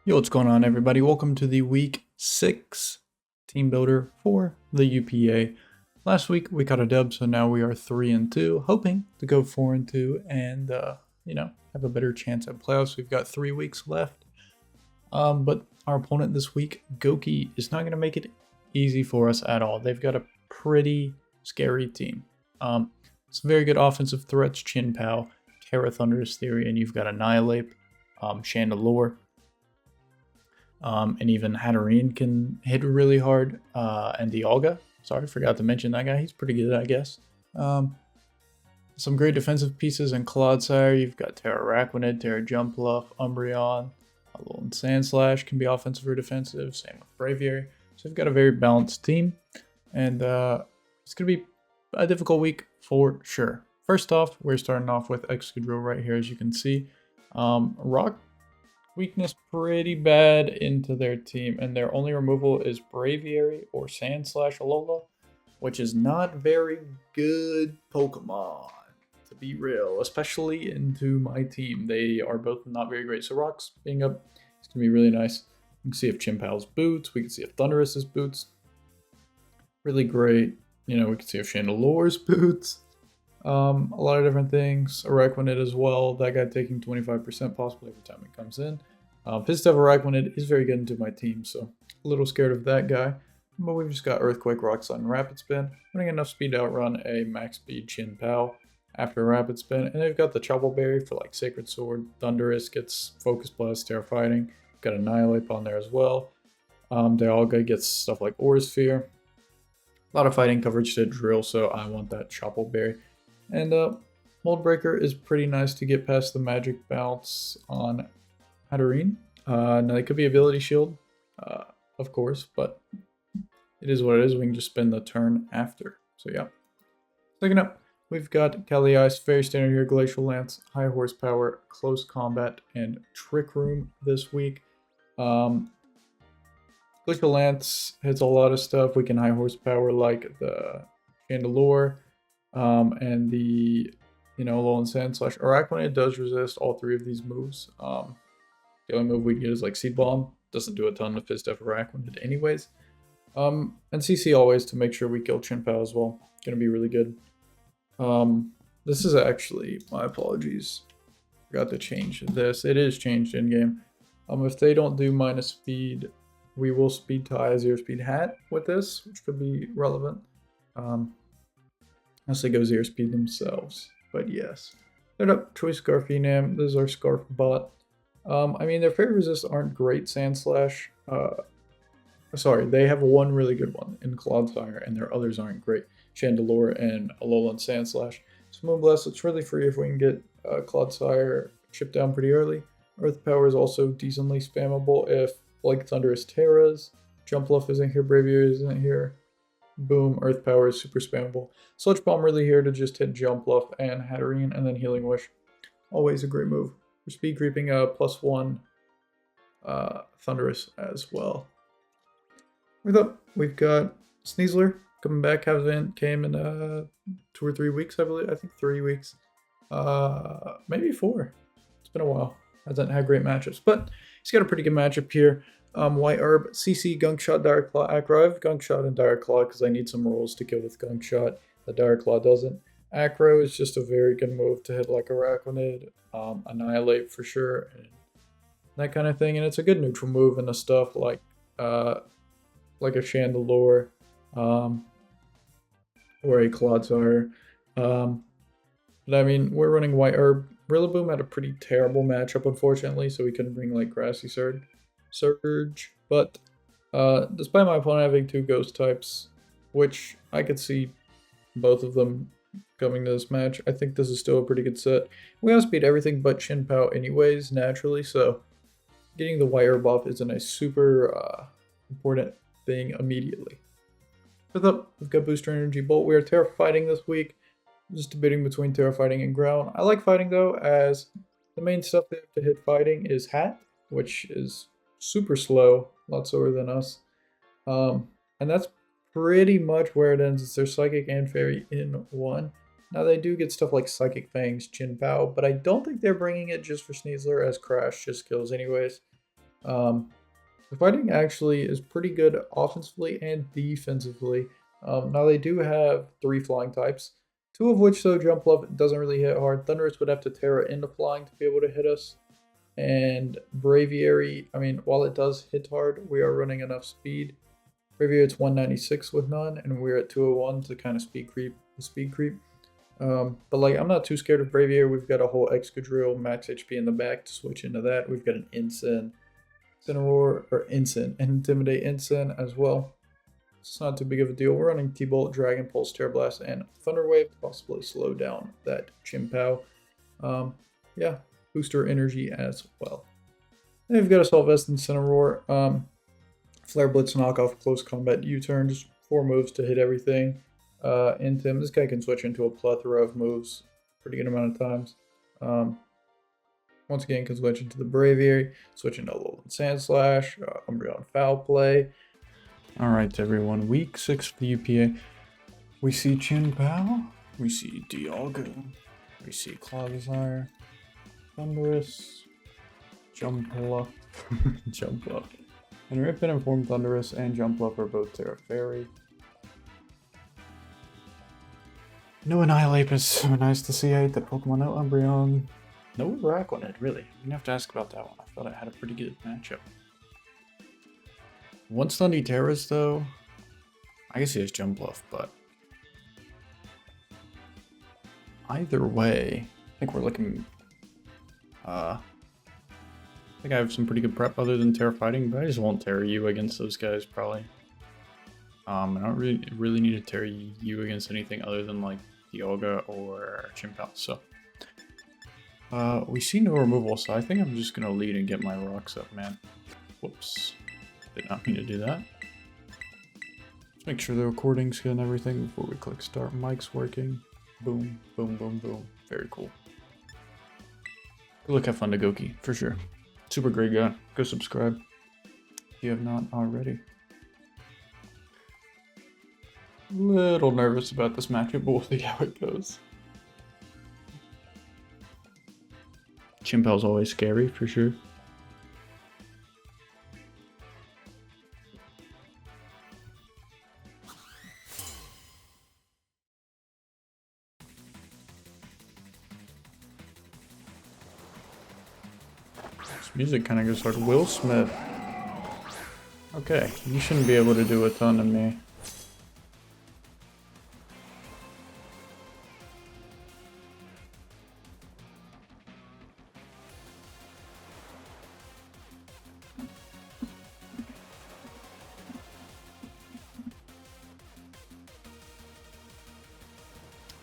Yo, what's going on, everybody? Welcome to the week 6 team builder for the UPA. Last week we caught a dub, so now we are 3-2, hoping to go 4-2 and have a better chance at playoffs. We've got 3 weeks left, but our opponent this week, Goki, is not going to make it easy for us at all. They've got a pretty scary team. Some very good offensive threats: Chin Pao, Terra, Thunderous Theory, and you've got Annihilate, Chandelure. And even Hatterene can hit really hard. And Dialga, sorry, forgot to mention that guy. He's pretty good, I guess. Some great defensive pieces in Clodsire. You've got Terra Raquinid, Terra Jumpluff, Umbreon, Alolan Sandslash can be offensive or defensive. Same with Braviary. So we've got a very balanced team. And it's going to be a difficult week for sure. First off, we're starting off with Excadrill right here, as you can see. Rock weakness pretty bad into their team, and their only removal is Braviary or Sandslash Alola, which is not very good Pokemon, to be real, especially into my team. They are both not very great. So Rocks being up is going to be really nice. We can see if Chimpow's boots, we can see if Thunderous's boots. Really great. We can see if Chandelure's boots. A lot of different things. Araquanid as well. That guy taking 25% possibly every time he comes in. Pistef Araquanid is very good into my team, so a little scared of that guy. But we've just got Earthquake, Rock Slide, and Rapid Spin. Running enough speed to outrun a max speed Chin Pao after Rapid Spin. And they've got the Chople Berry for like Sacred Sword. Thunderous gets Focus Blast, Terra Fighting. Got Annihilate on there as well. Dialga gets stuff like Aura Sphere. A lot of fighting coverage to drill, so I want that Chople Berry. And Mold Breaker is pretty nice to get past the Magic Bounce on Hatterene. Now it could be Ability Shield, of course, but it is what it is. We can just spend the turn after. So yeah. Second up, we've got Cali Ice, very standard here, Glacial Lance, High Horsepower, Close Combat, and Trick Room this week. Glacial Lance hits a lot of stuff. We can High Horsepower like the Chandelure. And the Alolan Sandslash. Araquanid does resist all 3 of these moves. The only move we get is like Seed Bomb. Doesn't do a ton of Pistef Araquanid anyways. And CC always to make sure we kill Chin Pao as well. Gonna be really good. This is actually, my apologies. Forgot to change this. It is changed in game. If they don't do minus speed, we will speed tie a 0-speed hat with this, which could be relevant. Unless they go 0-speed themselves, but yes. Third up, Choice Scarf Enam. This is our Scarf bot. Their fairy resists aren't great. Sandslash. Sorry, they have one really good one in Clodsire, and their others aren't great. Chandelure and Alolan Sandslash. So Moonblast, it's really free if we can get Clodsire chipped down pretty early. Earth Power is also decently spammable if, like Thunderous Terras, Jumpluff isn't here, Braviary isn't here. Boom, Earth Power is super spammable. Sludge Bomb really here to just hit Jumpluff and Hatterene, and then Healing Wish. Always a great move. For speed creeping, +1 Thunderous as well. With up, we've got Sneasler coming back. Came in 2 or 3 weeks, I believe. I think 3 weeks. Maybe 4. It's been a while. Hasn't had great matchups, but he's got a pretty good matchup here. White Herb, CC, Gunk Shot, Dire Claw, Acro. I have Gunk Shot and Dire Claw because I need some rolls to kill with Gunk Shot. The Dire Claw doesn't. Acro is just a very good move to hit like Araquanid, Annihilate for sure, and that kind of thing. And it's a good neutral move into stuff like a Chandelure, or a Clodsire. But we're running White Herb. Rillaboom had a pretty terrible matchup, unfortunately, so we couldn't bring like Grassy Surge, but despite my opponent having 2 ghost types, which I could see both of them coming to this match, I think this is still a pretty good set. We outspeed everything but Chin Pao anyways, naturally, so getting the White Herb off isn't a super important thing immediately. Fifth up, we've got Booster Energy Bolt. We are Terra Fighting this week. I'm just debating between Terra Fighting and Ground. I like Fighting though, as the main stuff they have to hit Fighting is Hat, which is super slow, a lot slower than us. And that's pretty much where it ends. It's their Psychic and Fairy in one. Now they do get stuff like Psychic Fangs, Chin Pao, but I don't think they're bringing it just for Sneasler, as Crash just kills anyways. The fighting actually is pretty good offensively and defensively. Now they do have 3 flying types, 2 of which though jump up doesn't really hit hard. Thunderous would have to Terra into flying to be able to hit us. And Braviary, I mean, while it does hit hard, we are running enough speed. Braviary it's 196 with none, and we're at 201 to kind of speed creep the speed creep. But like, I'm not too scared of Braviary. We've got a whole Excadrill max HP in the back to switch into that. We've got an Incineroar, or Incin, and Intimidate Incin as well. It's not too big of a deal. We're running T-Bolt, Dragon Pulse, Terra Blast, and Thunder Wave to possibly slow down that Chimpow. Yeah, booster energy as well. Then we've got Assault Vest and Incineroar. Flare Blitz knockoff, close combat U-turn, just 4 moves to hit everything. Intim, this guy can switch into a plethora of moves pretty good amount of times. Once again, can switch into the Braviary, switch into Alolan Sandslash, Umbreon Foul Play. Alright everyone, week 6 for the UPA. We see Chimpow, we see Dialga, we see Clodsire, Thundurus, Jumpluff, Jumpluff. And Ripon and Form Thundurus and Jumpluff are both Terra Fairy. No Annihilate, but so nice to see. I hate that Pokemon. No Umbreon. No Raquanid, really. I'm gonna have to ask about that one. I thought I had a pretty good matchup. Once Thundy Terras, though, I guess he has Jumpluff, but either way, I think we're looking. I think I have some pretty good prep other than Terra Fighting, but I just won't Terra you against those guys probably. I don't really need to Terra you against anything other than like Dialga or Chimpow. So we see no removal, so I think I'm just gonna lead and get my rocks up, man. Whoops. Did not mean to do that. Let's make sure the recording's good and everything before we click start. Mic's working. Boom, boom, boom, boom. Very cool. Good look at Fundagoki, for sure. Super great guy. Go subscribe if you have not already. Little nervous about this matchup, but we'll see how it goes. Chimpow's always scary, for sure. This music kind of goes like Will Smith. Okay, you shouldn't be able to do a ton to me.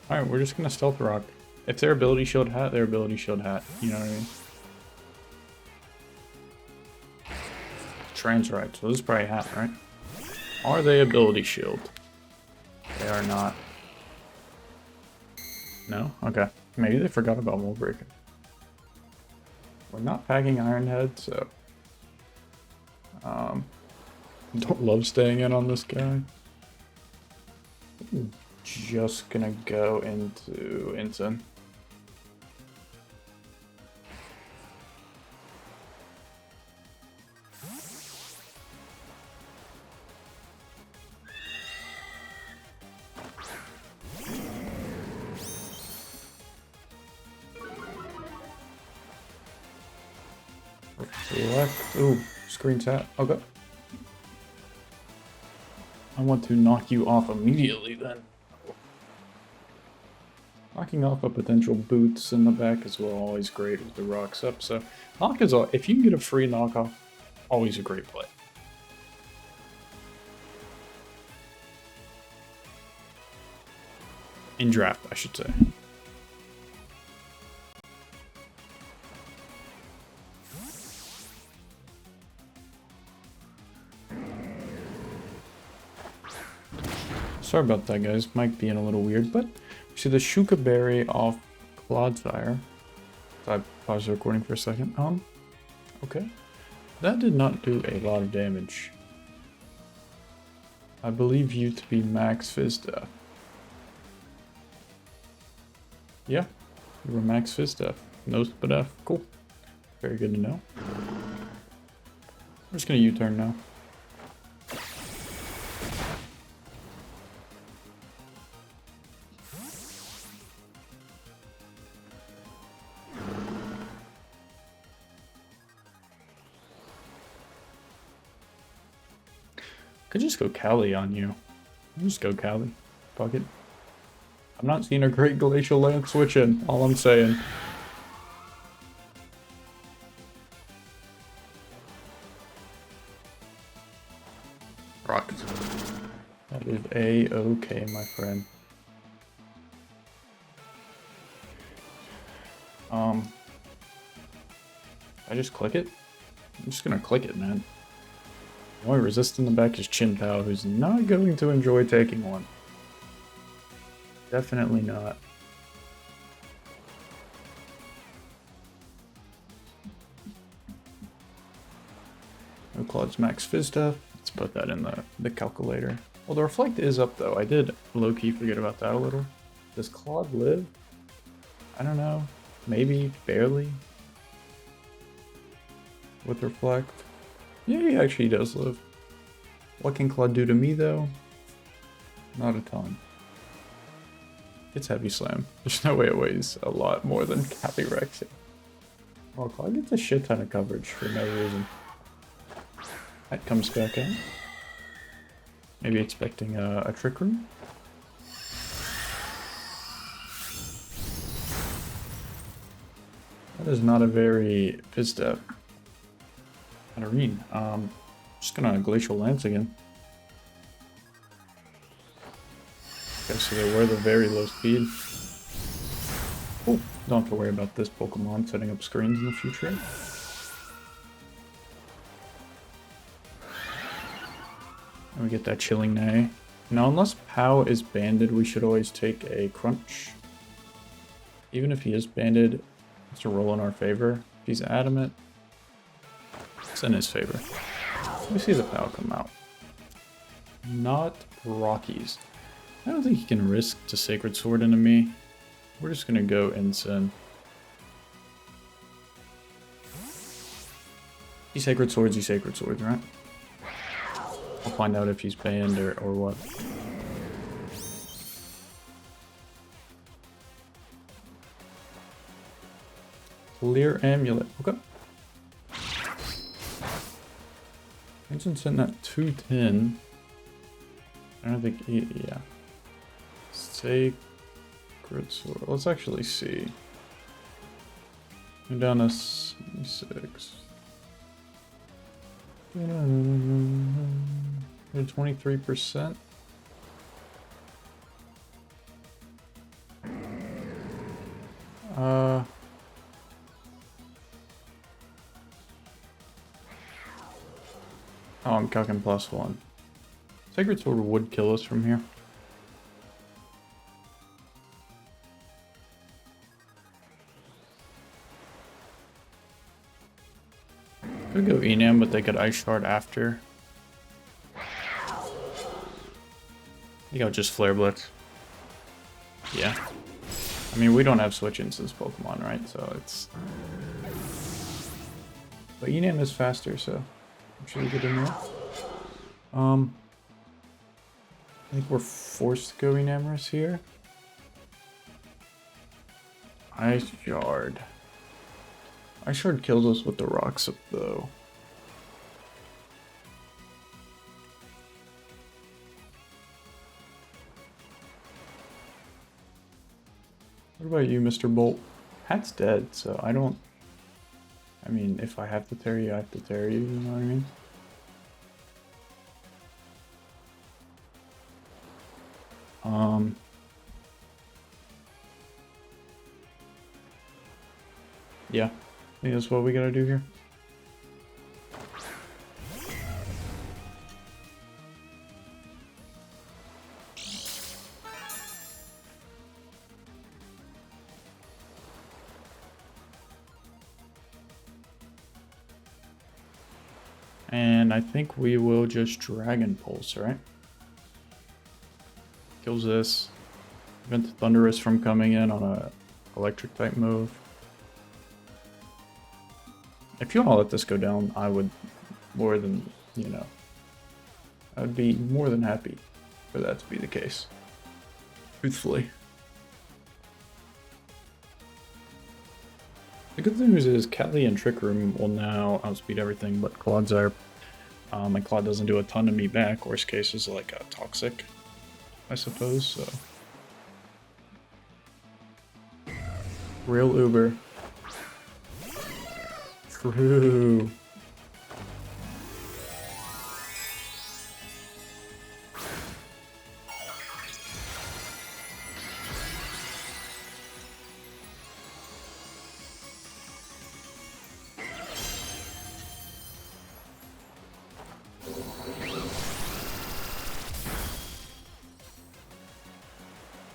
Alright, we're just gonna Stealth Rock. If their ability shield hat, their ability shield hat. You know what I mean? Transrite, so this is probably hat, right? Are they ability shield? They are not. No? Okay. Maybe they forgot about Mold Breaker. We're not packing Iron Head, so... don't love staying in on this guy. Just gonna go into Incin. Select. Ooh, screen tap. Okay. I want to knock you off immediately then. Knocking off a potential boots in the back as well, always great with the rocks up. So knock is all, if you can get a free knockoff, always a great play. In draft, I should say. Sorry about that, guys. Mic being a little weird, but we see the Shuka Berry off Clodsire. I paused the recording for a second. Okay. That did not do a lot of damage. I believe you to be max Fizz Def. Yeah, you were max Fizz Def. No Spit F. Cool. Very good to know. just gonna U-turn now. Could just go Cali on you. Just go Cali. Fuck it. I'm not seeing a great Glacial Lance switch in, all I'm saying. Rocked. That is A-okay, my friend. I just click it? I'm just gonna click it, man. The only resist in the back is Chin Pao, who's not going to enjoy taking one. Definitely not. No Claude's Max Fizz stuff. Let's put that in the calculator. Well, the Reflect is up though. I did low-key forget about that a little. Does Claude live? I don't know. Maybe, barely. With Reflect. Yeah, he actually does live. What can Claude do to me though? Not a ton. It's Heavy Slam. There's no way it weighs a lot more than Calyrex. Oh, Claude gets a shit ton of coverage for no reason. That comes back in. Maybe expecting a Trick Room. That is not a very pissed up Katarine. Just gonna Glacial Lance again. Okay, so they were the very low speed. Oh, don't have to worry about this Pokemon setting up screens in the future. And we get that Chilling Neigh. Now, unless Pow is banded, we should always take a Crunch. Even if he is banded, it's a roll in our favor. If he's adamant, it's in his favor. Let me see the Pow come out. Not Rockies. I don't think he can risk to Sacred Sword into me. We're just gonna go Ensign. He Sacred Swords, right? I'll find out if he's banned or what. Clear Amulet. Okay. Ensign sent that 210. I don't think he, yeah. Sacred Sword. Let's actually see. We're down to 6. 23%. Oh, I'm cocking +1. Sacred Sword would kill us from here. Could go Enam, but they could Ice Shard after. You go just Flare Blitz. Yeah. I mean, we don't have switch ins this Pokemon, right? So it's... But Enam is faster, so I'm sure we get in there. I think we're forced to go Enamorous here. Ice Shard. Ice Shard kills us with the rocks up though. What about you, Mr. Bolt? Hat's dead, so I don't... I mean, if I have to tear you, I have to tear you, you know what I mean? Yeah, I think that's what we gotta do here. And I think we will just Dragon Pulse, right? Kills this. Prevent Thunderous from coming in on a electric type move. If you want to let this go down, I would more than, you know, I would be more than happy for that to be the case. Truthfully. The good news is Cali and Trick Room will now outspeed everything but Clodsire. My Claude doesn't do a ton to me back. Worst case is like a Toxic, I suppose, so. Real Uber. True.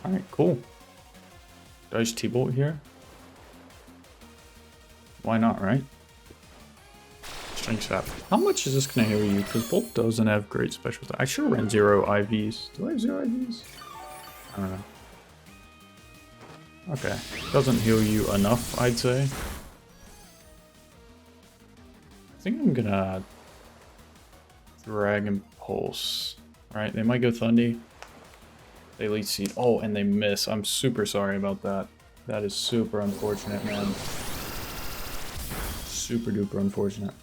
Alright, cool. Dodge T-Bolt here. Why not, right? Strength Sap. How much is this gonna heal you? Because Bolt doesn't have great special. I sure ran 0 IVs. Do I have 0 IVs? I don't know. Okay. Doesn't heal you enough, I'd say. I think I'm gonna Dragon Pulse. Right, they might go Thundy. They lead Seed. Oh, and they miss. I'm super sorry about that. That is super unfortunate, man. Super duper unfortunate.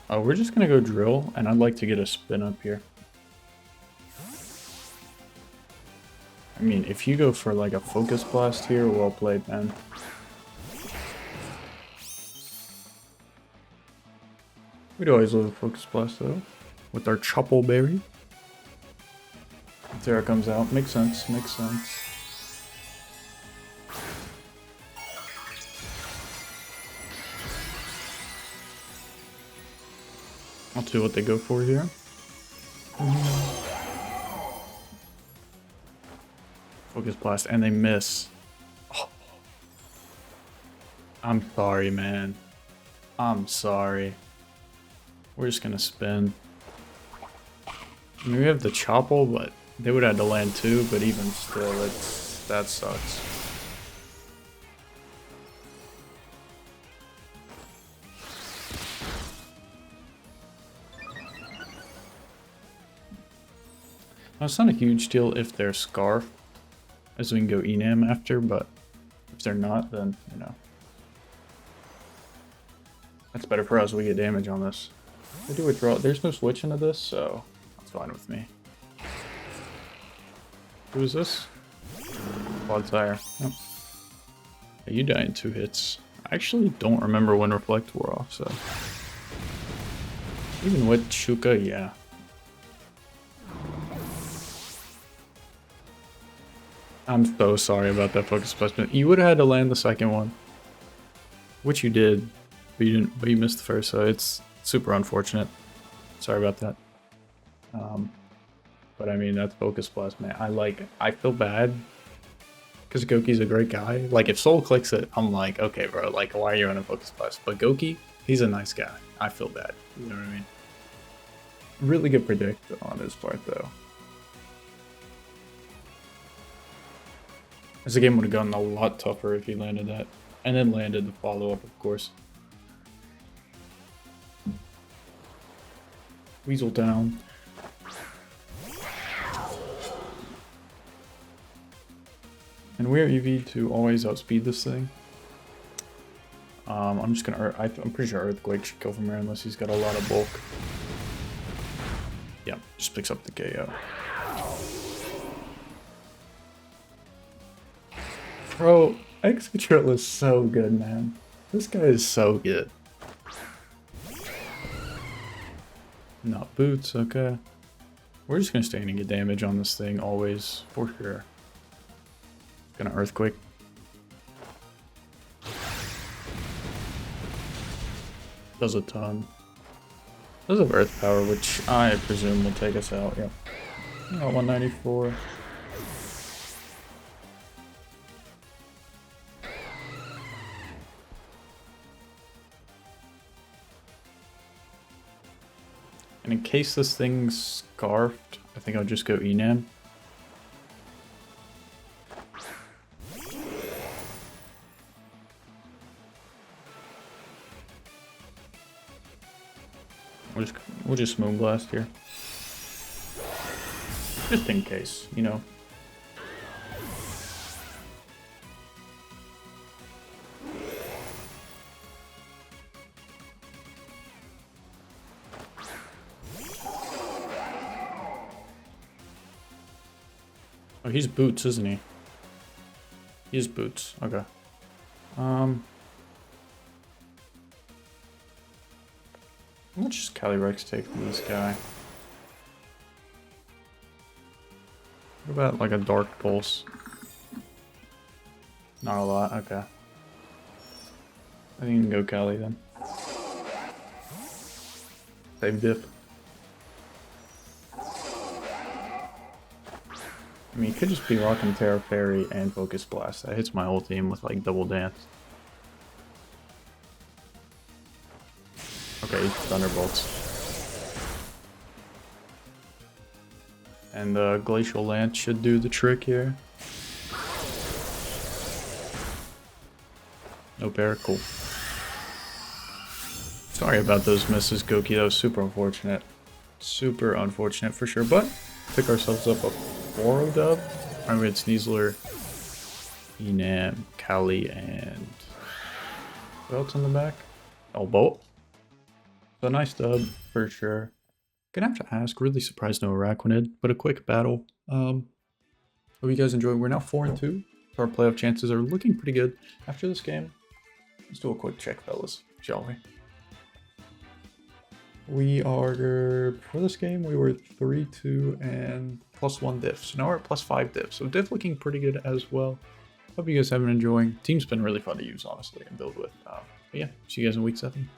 Oh, we're just gonna go Drill, and I'd like to get a spin up here. I mean, if you go for like a Focus Blast here, well played, man. We'd always love a Focus Blast though, with our Chopple Berry. Terra comes out, makes sense, makes sense. I'll see what they go for here. Focus Blast, and they miss. Oh. I'm sorry, man. I'm sorry. We're just gonna spin. I mean, we have the Chopple, but they would have to land too, but even still, that sucks. Now, it's not a huge deal if they're Scarf, as we can go Enam after, but if they're not, then, you know. That's better for us, we get damage on this. I do withdraw. There's no switch into this, so that's fine with me. Who is this? Clodsire. Yep. Yeah, you die in 2 hits. I actually don't remember when Reflect wore off, so. Even with Shuka, yeah. I'm so sorry about that Focus Placement. You would have had to land the second one. Which you did, but you didn't, but you missed the first, so it's super unfortunate. Sorry about that. But I mean, that's Focus Blast, man. I feel bad because Goki's a great guy. Like, if Soul clicks it, I'm like, okay, bro, like, why are you on a Focus Blast? But Goki, he's a nice guy. I feel bad. You know what I mean? Really good predict on his part, though. This game would have gotten a lot tougher if he landed that. And then landed the follow-up, of course. Weasel down. And we're EV to always outspeed this thing. I'm just gonna. I'm pretty sure Earthquake should kill from here unless he's got a lot of bulk. Yeah, just picks up the KO. Bro, X-Control is so good, man. This guy is so good. Not boots, okay. We're just gonna stay in and get damage on this thing always, for sure. Gonna Earthquake. Does a ton. Does have Earth Power, which I presume will take us out, yep. Oh, 194. And in case this thing's scarfed, I think I'll just go Enam. We'll just Moonblast here. Just in case, you know. Oh, he's Boots, isn't he? He is Boots. Okay. How much does Calyrex take from this guy? What about like a Dark Pulse? Not a lot, okay. I think you can go Cali then. Save diff. I mean, you could just be rocking Terra Fairy and Focus Blast. That hits my whole team with like double dance. Okay, Thunderbolts. And Glacial Lance should do the trick here. No bear, cool. Sorry about those misses, Goki. That was super unfortunate. Super unfortunate for sure, but pick ourselves up a 4-0 dub. Alright, we had Sneasler, Enam, Kali, and who else on the back? Oh, Bolt. So nice dub for sure. Gonna have to ask, really surprised no Araquanid, but a quick battle. Hope you guys enjoyed. We're now 4-2. So our playoff chances are looking pretty good. After this game, let's do a quick check, fellas, shall we? We are, for this game, we were 3-2 and +1 diff. So now we're at +5 diff. So diff looking pretty good as well. Hope you guys have been enjoying. Team's been really fun to use, honestly, and build with. But yeah, see you guys in week 7.